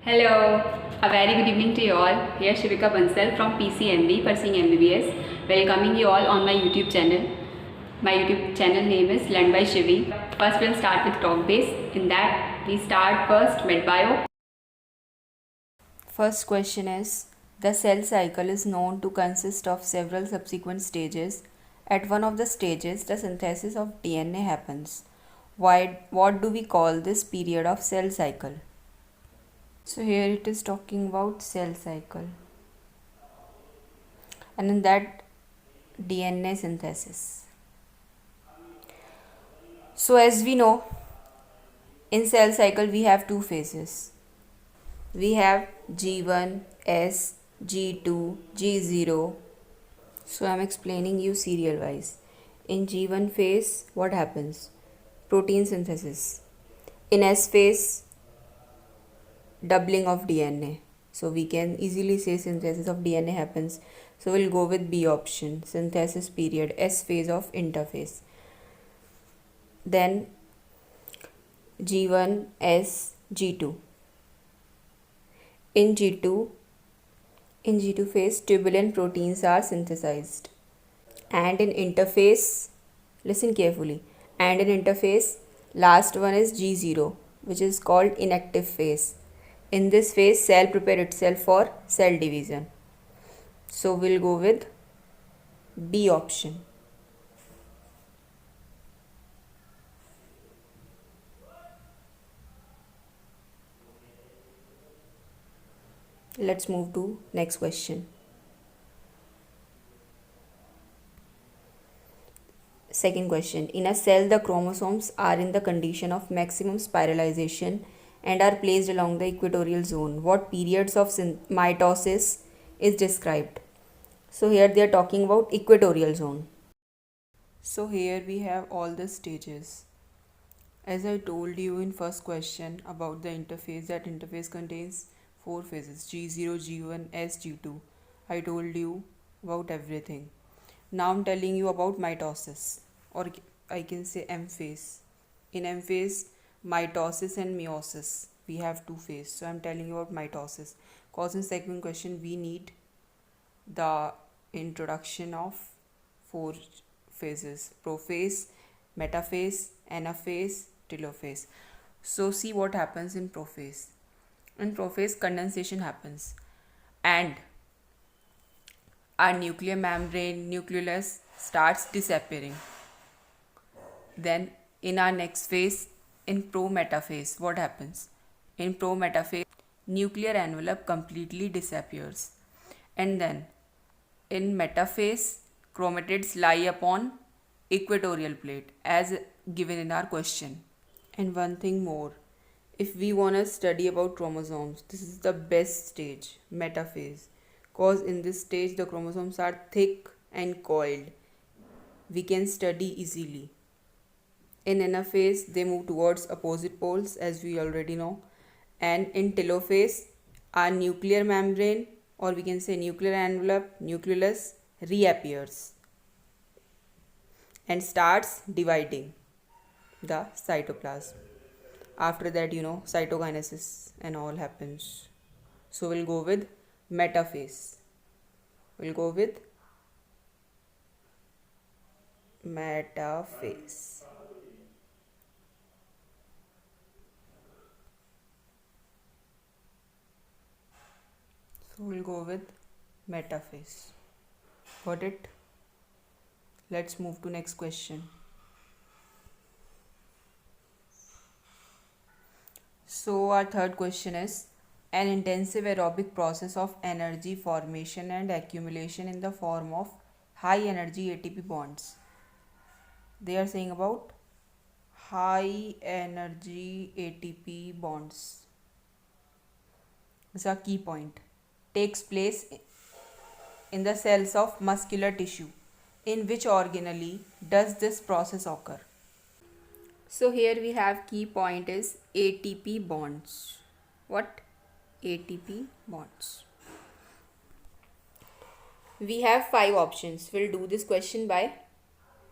Hello, a very good evening to you all. Here Shivika Bansal from PCMB, pursuing MBBS, welcoming you all on my YouTube channel. My YouTube channel name is Learn by Shivi. First we'll start with krokbase. In that we start first medbio. First question is, the cell cycle is known to consist of several subsequent stages. At one of the stages, the synthesis of DNA happens. What do we call this period of cell cycle? So here it is talking about cell cycle. And in that, DNA synthesis. So as we know, in cell cycle we have two phases. We have G1, S, G2, G0. So I am explaining you serial wise. In G1 phase, what happens? Protein synthesis. In S phase, doubling of DNA. So we can easily say synthesis of DNA happens. So we'll go with B option, synthesis period, S phase of interphase. Then G1, S, G2. In G2 phase, tubulin proteins are synthesized. And in interphase, listen carefully, and in interphase, last one is G0, which is called inactive phase. In this phase, cell prepare itself for cell division. So we'll go with B option. Let's move to next question. Second question. In a cell, the chromosomes are in the condition of maximum spiralization and are placed along the equatorial zone. What periods of mitosis is described? So here they are talking about equatorial zone. So here we have all the stages. As I told you in first question about the interphase, that interphase contains four phases, G0, G1, S, G2. I told you about everything. Now I'm telling you about mitosis, or I can say M phase. In M phase, mitosis and meiosis, we have two phases. So I'm telling you about mitosis. Cause in second question we need the introduction of four phases: prophase, metaphase, anaphase, telophase. So see what happens in prophase. In prophase, condensation happens and our nuclear membrane, nucleolus starts disappearing. Then in our next phase, in pro-metaphase, what happens? In pro-metaphase, nuclear envelope completely disappears. And then in metaphase, chromatids lie upon equatorial plate as given in our question. And one thing more, if we want to study about chromosomes, this is the best stage, metaphase, cause in this stage the chromosomes are thick and coiled. We can study easily. In anaphase, they move towards opposite poles, as we already know. And in telophase, our nuclear membrane, or we can say nuclear envelope, nucleolus, reappears and starts dividing the cytoplasm. After that, cytokinesis and all happens. So we'll go with metaphase. Metaphase. So we'll go with metaphase. Got it? Let's move to next question. So our third question is, an intensive aerobic process of energy formation and accumulation in the form of high energy ATP bonds. They are saying about high energy ATP bonds. This is a key point. Takes place in the cells of muscular tissue. In which organelle does this process occur? So here we have key point is ATP bonds. What? ATP bonds. We have 5 options. We'll do this question by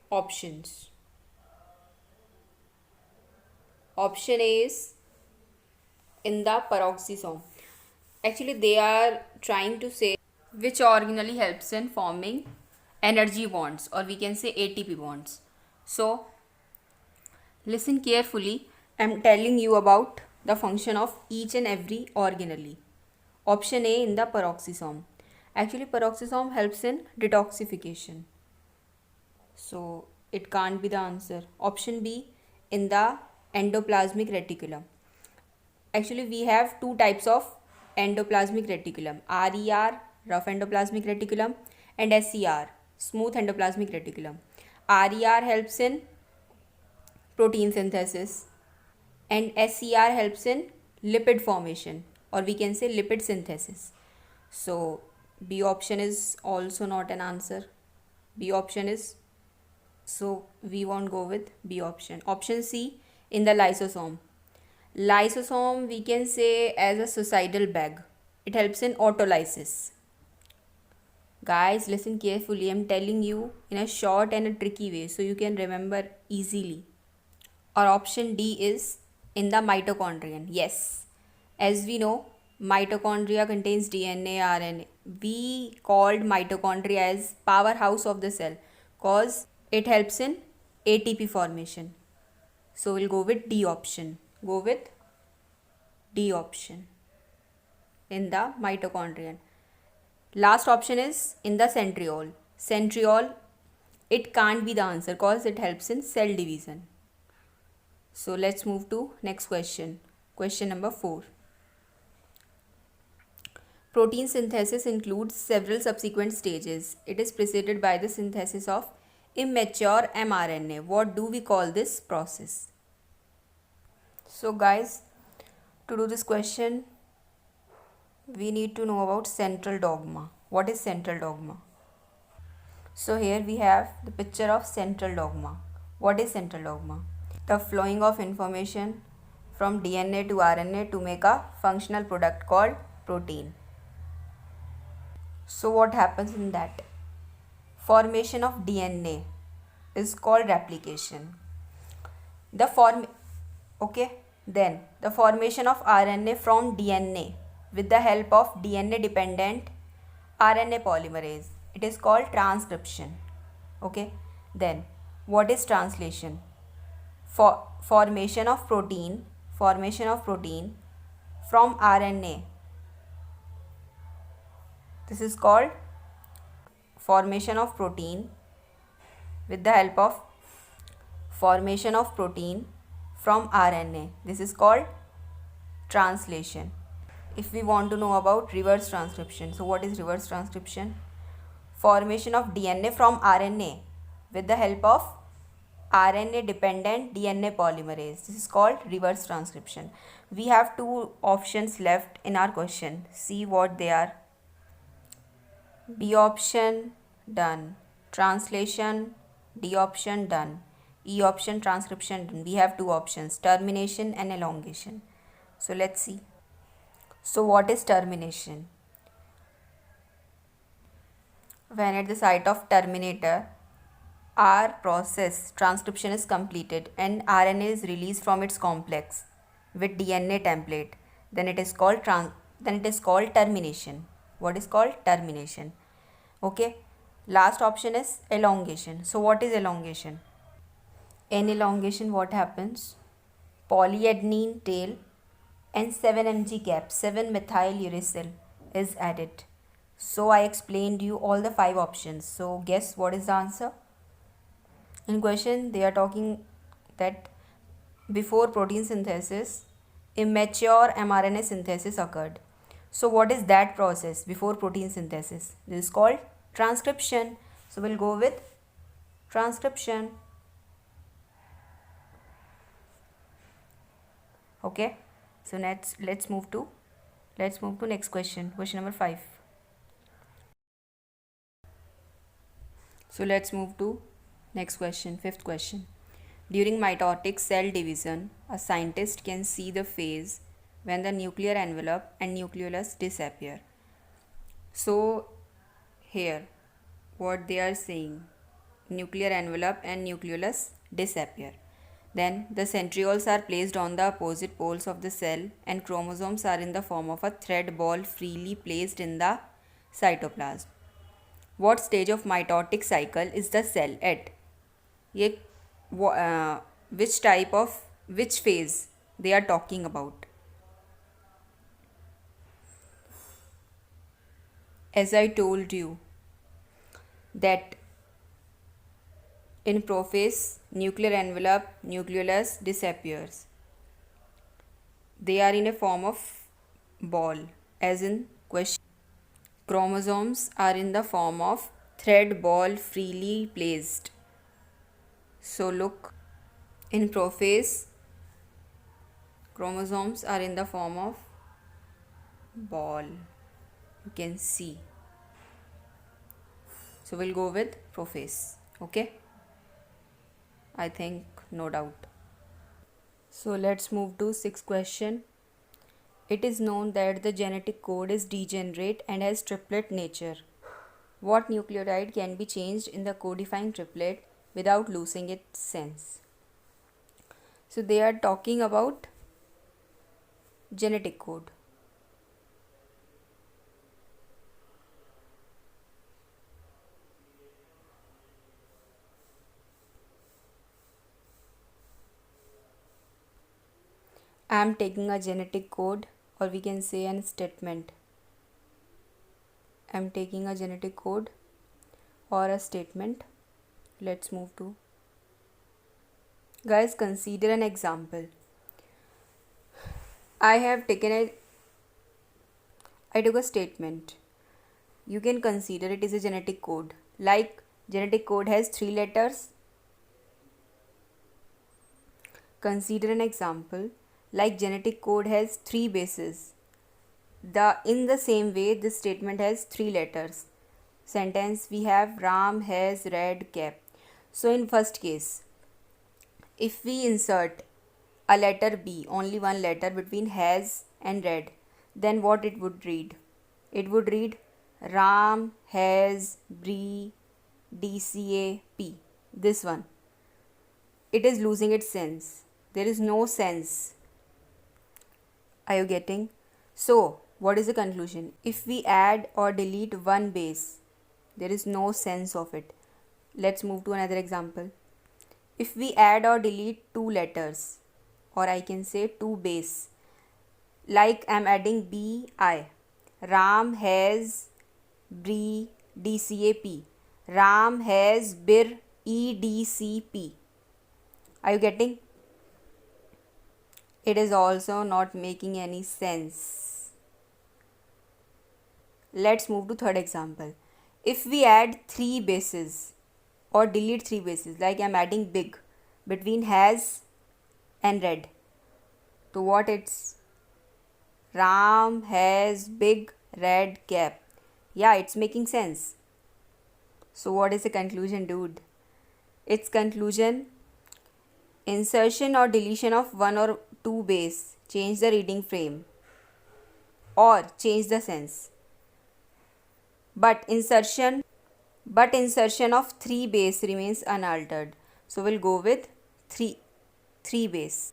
options. Option A is in the peroxisome. Actually, they are trying to say which organelle helps in forming energy bonds, or we can say ATP bonds. So, listen carefully. I'm telling you about the function of each and every organelle. Option A in the peroxisome. Actually, peroxisome helps in detoxification. So, it can't be the answer. Option B in the endoplasmic reticulum. Actually, we have two types of endoplasmic reticulum: RER, rough endoplasmic reticulum, and SER, smooth endoplasmic reticulum. RER helps in protein synthesis, and SER helps in lipid formation, or we can say lipid synthesis. So, B option is also not an answer. B option is, so we won't go with B option. Option C in the lysosome. Lysosome we can say as a suicidal bag. It helps in autolysis. Guys, listen carefully. I'm telling you in a short and a tricky way so you can remember easily. Or option D is in the mitochondrion. Yes, as we know, mitochondria contains DNA, RNA. We called mitochondria as powerhouse of the cell cause it helps in ATP formation. So we'll go with D option. Go with D option in the mitochondrion. Last option is in the centriole. Centriole, it can't be the answer cause it helps in cell division. So let's move to next question. Question number 4. Protein synthesis includes several subsequent stages. It is preceded by the synthesis of immature mRNA. What do we call this process? So guys, to do this question, we need to know about central dogma. What is central dogma? So here we have the picture of central dogma. What is central dogma? The flowing of information from DNA to RNA to make a functional product called protein. So what happens in that? Formation of DNA is called replication. Then the formation of RNA from DNA with the help of DNA dependent RNA polymerase, it is called transcription. Okay, then what is translation? Formation of protein from RNA, this is called formation of protein with the help of formation of protein from RNA, this is called translation. If we want to know about reverse transcription, so what is reverse transcription? Formation of DNA from RNA with the help of RNA dependent DNA polymerase, this is called reverse transcription. We have two options left in our question. See what they are. B option done, translation. D option done, E option transcription done. We have two options, termination and elongation. So let's see. So what is termination? When at the site of terminator our process transcription is completed and RNA is released from its complex with DNA template, then it is called termination. What is called termination? Okay, last option is elongation. So what is elongation? In elongation, what happens? Polyadenine tail and 7 mg cap, 7-methyl uracil is added. So I explained you all the 5 options. So guess what is the answer? In question they are talking that before protein synthesis, immature mRNA synthesis occurred. So what is that process before protein synthesis? This is called transcription. So we'll go with transcription. Okay, so let's move to next question. Question number 5. So let's move to next question, 5th question. During mitotic cell division, a scientist can see the phase when the nuclear envelope and nucleolus disappear. So here what they are saying, nuclear envelope and nucleolus disappear. Then the centrioles are placed on the opposite poles of the cell and chromosomes are in the form of a thread ball freely placed in the cytoplasm. What stage of mitotic cycle is the cell at? ये which type of which phase they are talking about? As I told you that in prophase nuclear envelope nucleolus disappears. They are in a form of ball, as in question. Chromosomes are in the form of thread ball freely placed. So look, in prophase chromosomes are in the form of ball. You can see. So we'll go with prophase. Okay? I think no doubt. So let's move to sixth question. It is known that the genetic code is degenerate and has triplet nature. What nucleotide can be changed in the codifying triplet without losing its sense? So they are talking about genetic code. I am taking a genetic code, or we can say an statement. I am taking a genetic code or a statement. Let's move to. Guys, consider an example. I took a statement. You can consider it is a genetic code. Like genetic code has 3 letters. Consider an example. Like genetic code has 3 bases. In the same way, this statement has 3 letters. Sentence we have Ram has red cap. So in first case, if we insert a letter B, only one letter between has and red, then what it would read? It would read Ram has DCAP. This one. It is losing its sense. There is no sense. Are you getting? So, what is the conclusion? If we add or delete one base, there is no sense of it. Let's move to another example. If we add or delete 2 letters, or I can say 2 base, like I'm adding B.I. Ram has DCAP. Ram has EDCP. Are you getting? It is also not making any sense. Let's move to third example. If we add 3 bases or delete 3 bases, like I'm adding big between has and red, to what it's Ram has big red cap. Yeah, it's making sense. So what is the conclusion, dude? Its conclusion: insertion or deletion of 1 or 2 base change the reading frame or change the sense. But insertion of 3 base remains unaltered. So we'll go with 3 base.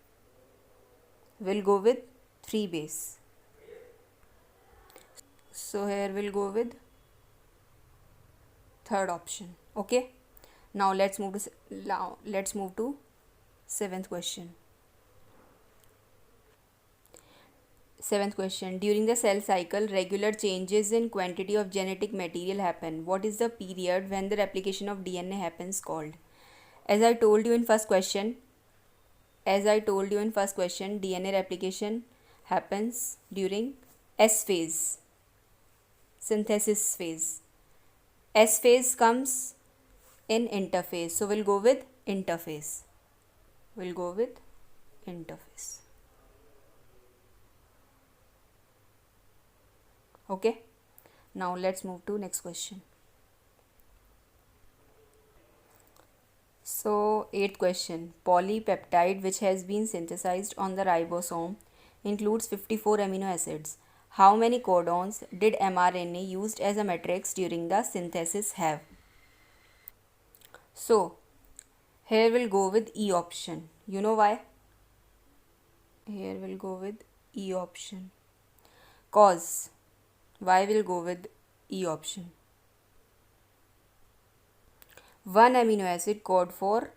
We'll go with 3 base. So here we'll go with third option. Okay. Now let's move to seventh question. Seventh question. During the cell cycle, regular changes in quantity of genetic material happen. What is the period when the replication of DNA happens called? As I told you in first question, DNA replication happens during S phase, synthesis phase. S phase comes in interphase. So we'll go with interphase. Okay. Now let's move to next question. So 8th question. Polypeptide which has been synthesized on the ribosome includes 54 amino acids. How many codons did mRNA used as a matrix during the synthesis have? So Here we'll go with E option. You know why? Here we'll go with E option. Cause. Why we'll go with E option? One amino acid code for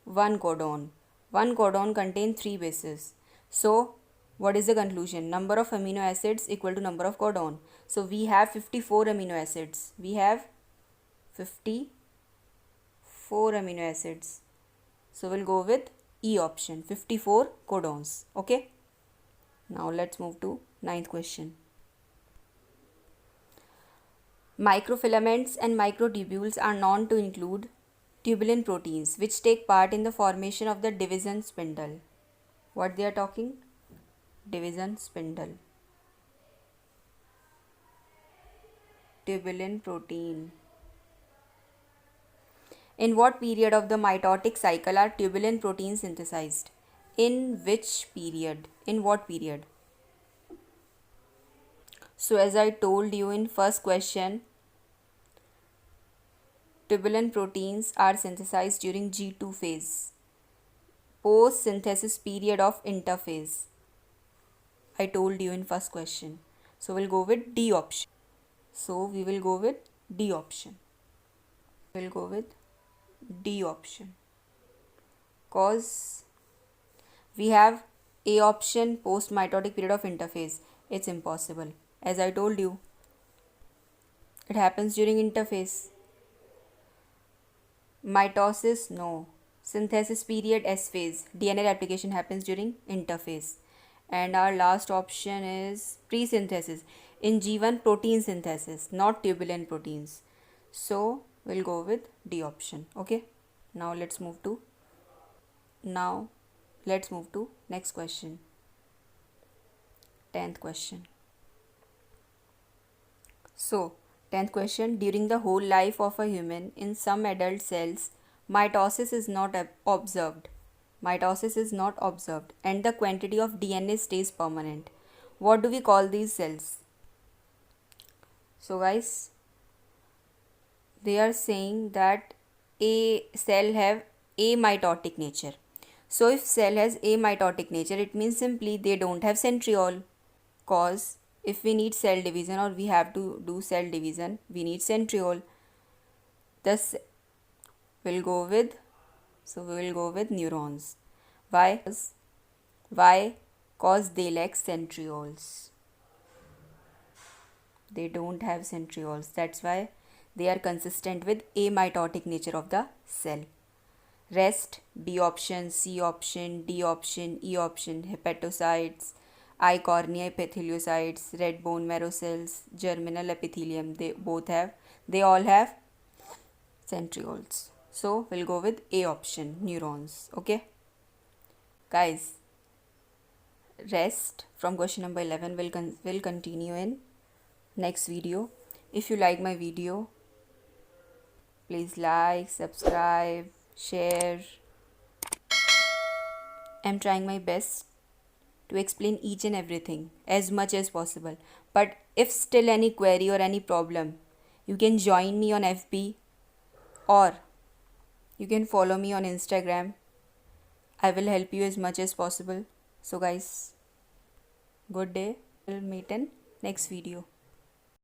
one codon. One codon contains 3 bases. So, what is the conclusion? Number of amino acids equal to number of codon. So, we have 54 amino acids. We have 54 amino acids. So, we'll go with E option, 54 codons. Okay. Now, let's move to 9th question. Microfilaments and microtubules are known to include tubulin proteins which take part in the formation of the division spindle. What they are talking? Division spindle. Tubulin protein. In what period of the mitotic cycle are tubulin proteins synthesized? In which period? In what period? So as I told you in first question, tubulin proteins are synthesized during G2 phase, post synthesis period of interphase. I told you in first question. So we'll go with D option. So we will go with D option. We'll go with D option. Cause we have A option, post mitotic period of interphase. It's impossible. As I told you, it happens during interphase. Mitosis, no. Synthesis period, S phase. DNA replication happens during interphase. And our last option is pre-synthesis. In G1, protein synthesis, not tubulin proteins. So we'll go with D option. Okay. Now let's move to next question. 10th question. So, 10th question. During the whole life of a human, in some adult cells, mitosis is not observed. Mitosis is not observed and the quantity of DNA stays permanent. What do we call these cells? So guys, they are saying that a cell have amitotic nature. So if cell has amitotic nature, it means simply they don't have centriole. Cause if we need cell division or we have to do cell division, we need centriole. Thus we will go with neurons. Why? Cause they lack centrioles. They don't have centrioles. That's why they are consistent with amitotic nature of the cell. Rest, B option, C option, D option, E option, hepatocytes, I cornea epitheliocytes, red bone marrow cells, germinal epithelium, they all have centrioles. So we'll go with A option, neurons. Okay. Guys, rest from question number 11 will continue in next video. If you like my video, please like, subscribe, share. I'm trying my best to explain each and everything as much as possible. But if still any query or any problem, you can join me on FB or you can follow me on Instagram. I will help you as much as possible. So guys, good day. We'll meet in next video.